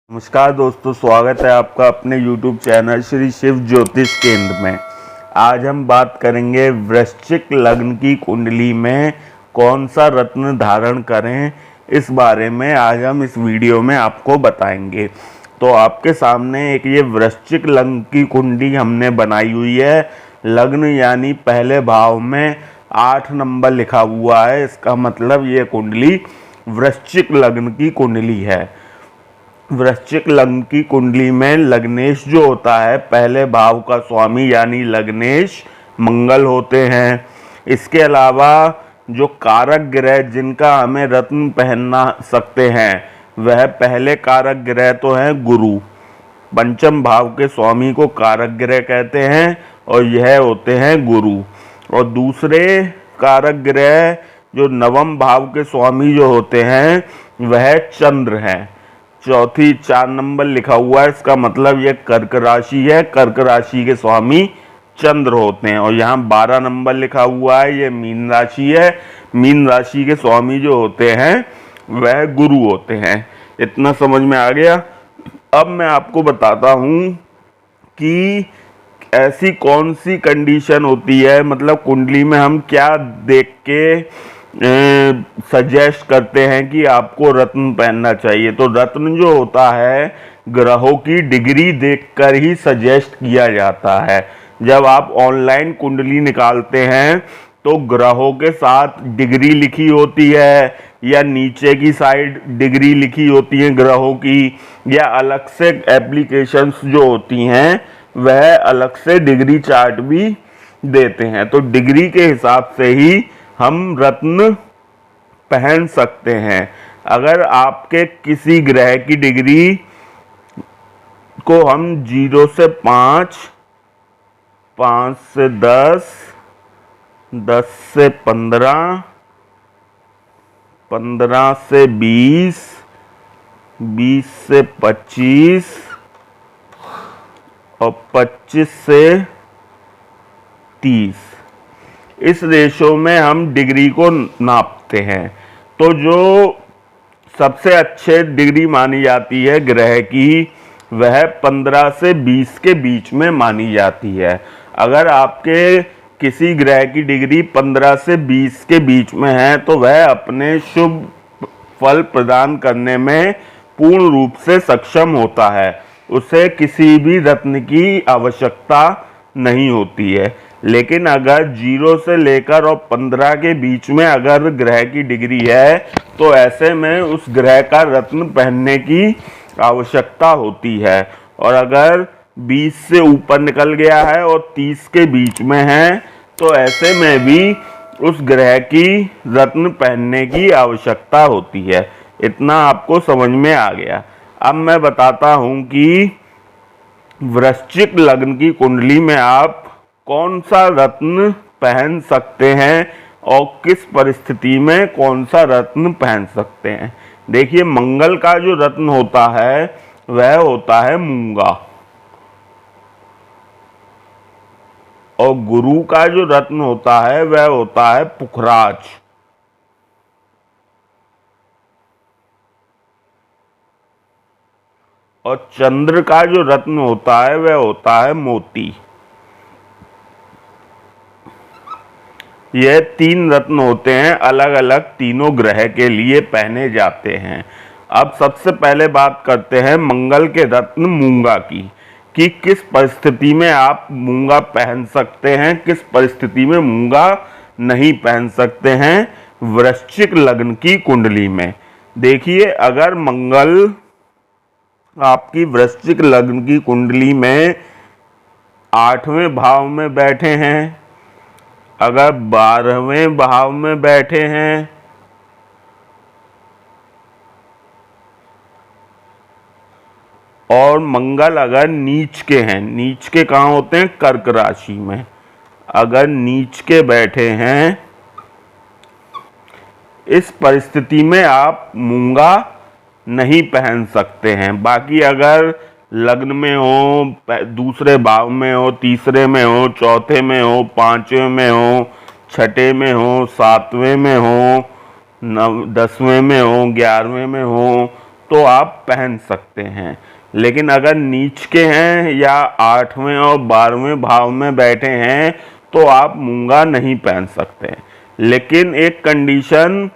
नमस्कार दोस्तों, स्वागत है आपका अपने YouTube चैनल श्री शिव ज्योतिष केंद्र में। आज हम बात करेंगे वृश्चिक लग्न की कुंडली में कौन सा रत्न धारण करें, इस बारे में आज हम इस वीडियो में आपको बताएंगे। तो आपके सामने एक ये वृश्चिक लग्न की कुंडली हमने बनाई हुई है। लग्न यानी पहले भाव में 8 नंबर लिखा हुआ है, इसका मतलब ये कुंडली वृश्चिक लग्न की कुंडली है। वृश्चिक लग्न की कुंडली में लग्नेश जो होता है, पहले भाव का स्वामी यानी लग्नेश मंगल होते हैं। इसके अलावा जो कारक ग्रह जिनका हमें रत्न पहना सकते हैं, वह पहले कारक ग्रह तो हैं गुरु। पंचम भाव के स्वामी को कारक ग्रह कहते हैं और यह होते हैं गुरु। और दूसरे कारक ग्रह जो नवम भाव के स्वामी जो होते हैं, वह चंद्र हैं। चौथी 4 नंबर लिखा हुआ है, इसका मतलब यह कर्क राशि है। कर्क राशि के स्वामी चंद्र होते हैं। और यहाँ 12 नंबर लिखा हुआ है, ये मीन राशि है। मीन राशि के स्वामी जो होते हैं वह गुरु होते हैं। इतना समझ में आ गया। अब मैं आपको बताता हूँ कि ऐसी कौन सी कंडीशन होती है, मतलब कुंडली में हम क्या देख के सजेस्ट करते हैं कि आपको रत्न पहनना चाहिए। तो रत्न जो होता है ग्रहों की डिग्री देखकर ही सजेस्ट किया जाता है। जब आप ऑनलाइन कुंडली निकालते हैं तो ग्रहों के साथ डिग्री लिखी होती है या नीचे की साइड डिग्री लिखी होती है ग्रहों की, या अलग से एप्लीकेशंस जो होती हैं वह अलग से डिग्री चार्ट भी देते हैं। तो डिग्री के हिसाब से ही हम रत्न पहन सकते हैं। अगर आपके किसी ग्रह की डिग्री को हम 0 से 5, 5 से 10, 10 से 15, 15 से 20, 20 से 25 और 25 से 30, इस रेशो में हम डिग्री को नापते हैं। तो जो सबसे अच्छे डिग्री मानी जाती है ग्रह की, वह 15 से 20 के बीच में मानी जाती है। अगर आपके किसी ग्रह की डिग्री 15 से 20 के बीच में है तो वह अपने शुभ फल प्रदान करने में पूर्ण रूप से सक्षम होता है। उसे किसी भी रत्न की आवश्यकता नहीं होती है। लेकिन अगर 0 से लेकर और 15 के बीच में अगर ग्रह की डिग्री है तो ऐसे में उस ग्रह का रत्न पहनने की आवश्यकता होती है। और अगर 20 से ऊपर निकल गया है और 30 के बीच में है तो ऐसे में भी उस ग्रह की रत्न पहनने की आवश्यकता होती है। इतना आपको समझ में आ गया। अब मैं बताता हूं कि वृश्चिक लग्न की कुंडली में आप कौन सा रत्न पहन सकते हैं और किस परिस्थिति में कौन सा रत्न पहन सकते हैं। देखिए, मंगल का जो रत्न होता है वह होता है मूंगा, और गुरु का जो रत्न होता है वह होता है पुखराज, और चंद्र का जो रत्न होता है वह होता है मोती। यह 3 रत्न होते हैं, अलग अलग तीनों ग्रह के लिए पहने जाते हैं। अब सबसे पहले बात करते हैं मंगल के रत्न मूंगा की, कि किस परिस्थिति में आप मूंगा पहन सकते हैं, किस परिस्थिति में मूंगा नहीं पहन सकते हैं वृश्चिक लग्न की कुंडली में। देखिए, अगर मंगल आपकी वृश्चिक लग्न की कुंडली में 8वें भाव में बैठे हैं, अगर 12वें भाव में बैठे हैं, और मंगल अगर नीच के हैं, नीच के कहाँ होते हैं, कर्क राशि में, अगर नीच के बैठे हैं, इस परिस्थिति में आप मूंगा नहीं पहन सकते हैं। बाकी अगर लग्न में हो, दूसरे भाव में हो, तीसरे में हो, चौथे में हो, 5वें में हो, 6ठे में हो, 7वें में हो, 10वें में हो, 11वें में हो, तो आप पहन सकते हैं। लेकिन अगर नीच के हैं या 8वें और 12वें भाव में बैठे हैं तो आप मूंगा नहीं पहन सकते। लेकिन एक कंडीशन,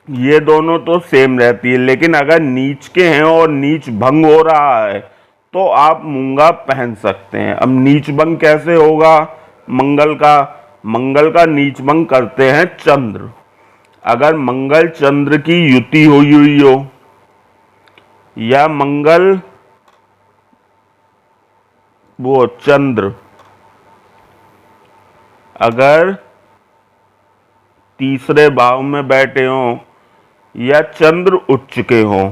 ये दोनों तो सेम रहती है, लेकिन अगर नीच के हैं और नीच भंग हो रहा है तो आप मूंगा पहन सकते हैं। अब नीच भंग कैसे होगा? मंगल का नीच भंग करते हैं चंद्र। अगर मंगल चंद्र की युति हुई हो या मंगल वो चंद्र अगर तीसरे भाव में बैठे हों या चंद्र उच्च के हों,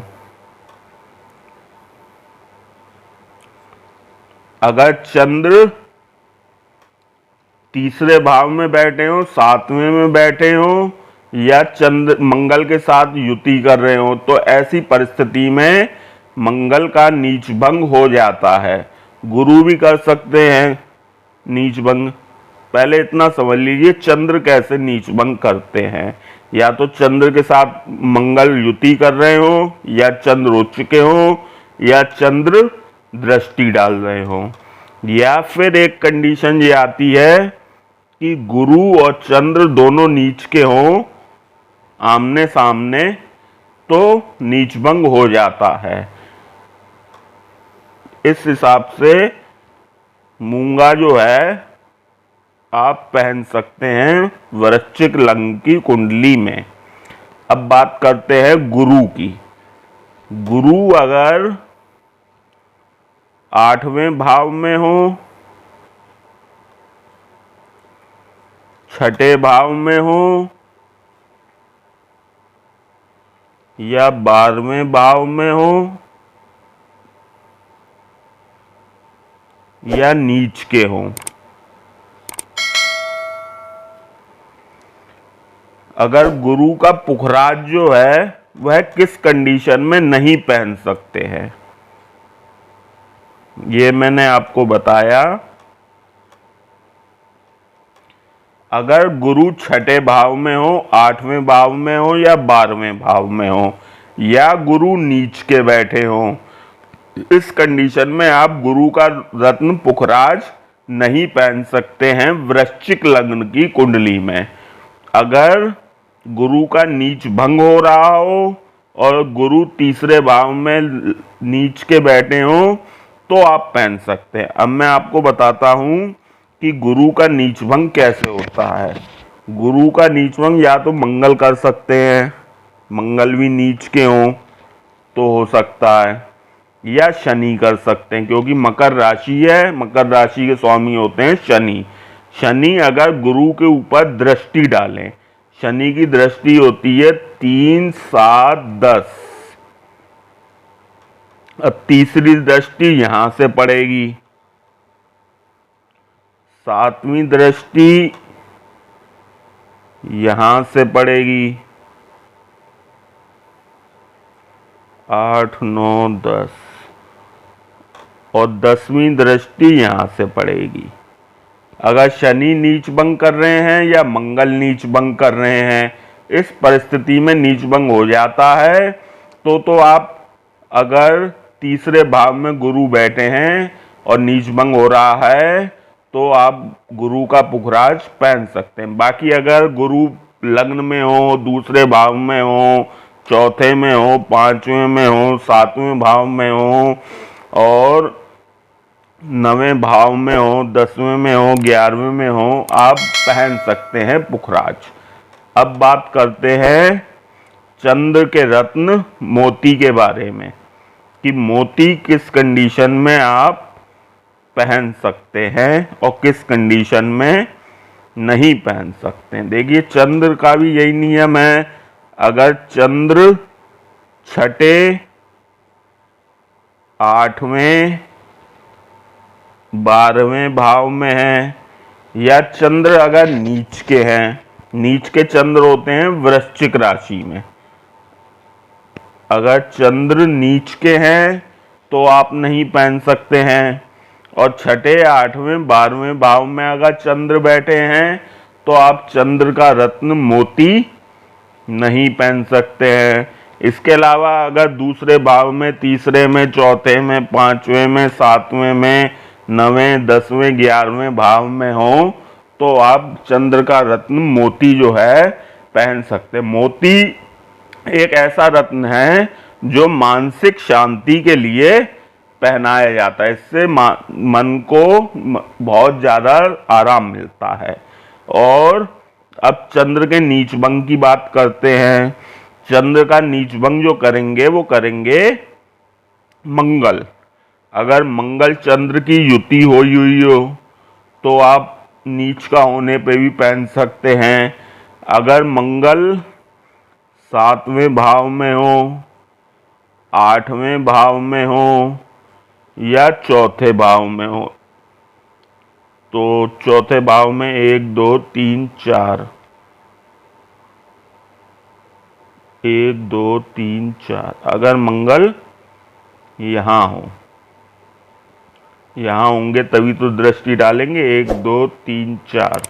अगर चंद्र तीसरे भाव में बैठे हों, 7वें में बैठे हों या चंद्र मंगल के साथ युति कर रहे हो, तो ऐसी परिस्थिति में मंगल का नीच भंग हो जाता है। गुरु भी कर सकते हैं नीच भंग। पहले इतना समझ लीजिए चंद्र कैसे नीच भंग करते हैं। या तो चंद्र के साथ मंगल युति कर रहे हो, या चंद्र उच्च के हो, या चंद्र दृष्टि डाल रहे हो, या फिर एक कंडीशन ये आती है कि गुरु और चंद्र दोनों नीच के हों आमने सामने, तो नीच भंग हो जाता है। इस हिसाब से मूंगा जो है आप पहन सकते हैं वृश्चिक लग्न की कुंडली में। अब बात करते हैं गुरु की। गुरु अगर 8वें भाव में हो, 6ठे भाव में हो या 12वें भाव में हो या नीच के हो, अगर गुरु का पुखराज जो है वह किस कंडीशन में नहीं पहन सकते हैं, ये मैंने आपको बताया। अगर गुरु 6ठे भाव में हो, 8वें भाव में हो या 12वें भाव में हो, या गुरु नीच के बैठे हो, इस कंडीशन में आप गुरु का रत्न पुखराज नहीं पहन सकते हैं वृश्चिक लग्न की कुंडली में। अगर गुरु का नीच भंग हो रहा हो और गुरु तीसरे भाव में नीच के बैठे हो तो आप पहन सकते हैं। अब मैं आपको बताता हूं कि गुरु का नीच भंग कैसे होता है। गुरु का नीच भंग या तो मंगल कर सकते हैं, मंगल भी नीच के हों तो हो सकता है, या शनि कर सकते हैं, क्योंकि मकर राशि है, मकर राशि के स्वामी होते हैं शनि। शनि अगर गुरु के ऊपर दृष्टि डालें, शनि की दृष्टि होती है 3, 7, 10। अब तीसरी दृष्टि यहां से पड़ेगी, 7वीं दृष्टि यहां से पड़ेगी, 8, 9, 10 और 10वीं दृष्टि यहां से पड़ेगी। अगर शनि नीच भंग कर रहे हैं या मंगल नीच भंग कर रहे हैं, इस परिस्थिति में नीच भंग हो जाता है तो आप अगर तीसरे भाव में गुरु बैठे हैं और नीच भंग हो रहा है तो आप गुरु का पुखराज पहन सकते हैं। बाकी अगर गुरु लग्न में हो, दूसरे भाव में हो, चौथे में हो, 5वें में हो, 7वें भाव में हो और 9वें भाव में हो, 10वें में हो, 11वें में हो, आप पहन सकते हैं पुखराज। अब बात करते हैं चंद्र के रत्न मोती के बारे में कि मोती किस कंडीशन में आप पहन सकते हैं और किस कंडीशन में नहीं पहन सकते हैं। देखिए चंद्र का भी यही नियम है। अगर चंद्र 6ठे, 8वें, 12वें भाव में है या चंद्र अगर नीच के हैं, नीच के चंद्र होते हैं वृश्चिक राशि में, अगर चंद्र नीच के हैं तो आप नहीं पहन सकते हैं। और 6ठे, 8वें, 12वें भाव में अगर चंद्र बैठे हैं तो आप चंद्र का रत्न मोती नहीं पहन सकते हैं, इसके अलावा अगर दूसरे भाव में, तीसरे में, चौथे में, पांचवें में, सातवें में, 9वें, 10वें, 11वें भाव में हो तो आप चंद्र का रत्न मोती जो है पहन सकते। मोती एक ऐसा रत्न है जो मानसिक शांति के लिए पहनाया जाता है। इससे मन को बहुत ज़्यादा आराम मिलता है। और अब चंद्र के नीचभंग की बात करते हैं। चंद्र का नीचभंग जो करेंगे वो करेंगे मंगल। अगर मंगल चंद्र की युति हुई हो तो आप नीच का होने पे भी पहन सकते हैं। अगर मंगल 7वें भाव में हो, 8वें भाव में हो या चौथे भाव में हो, तो चौथे भाव में 1 2 3 4, 1 2 3 4, अगर मंगल यहाँ हो, यहाँ होंगे तभी तो दृष्टि डालेंगे। 1 2 3 4,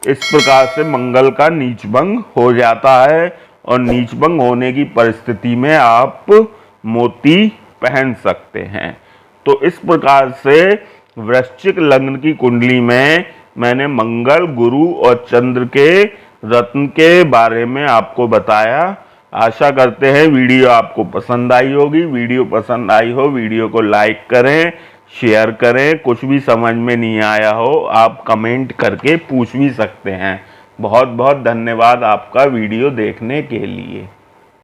इस प्रकार से मंगल का नीचभंग हो जाता है और नीचभंग होने की परिस्थिति में आप मोती पहन सकते हैं। तो इस प्रकार से वृश्चिक लग्न की कुंडली में मैंने मंगल, गुरु और चंद्र के रत्न के बारे में आपको बताया। आशा करते हैं वीडियो आपको पसंद आई होगी। वीडियो पसंद आई हो, वीडियो को लाइक करें, शेयर करें। कुछ भी समझ में नहीं आया हो आप कमेंट करके पूछ भी सकते हैं। बहुत बहुत धन्यवाद आपका वीडियो देखने के लिए।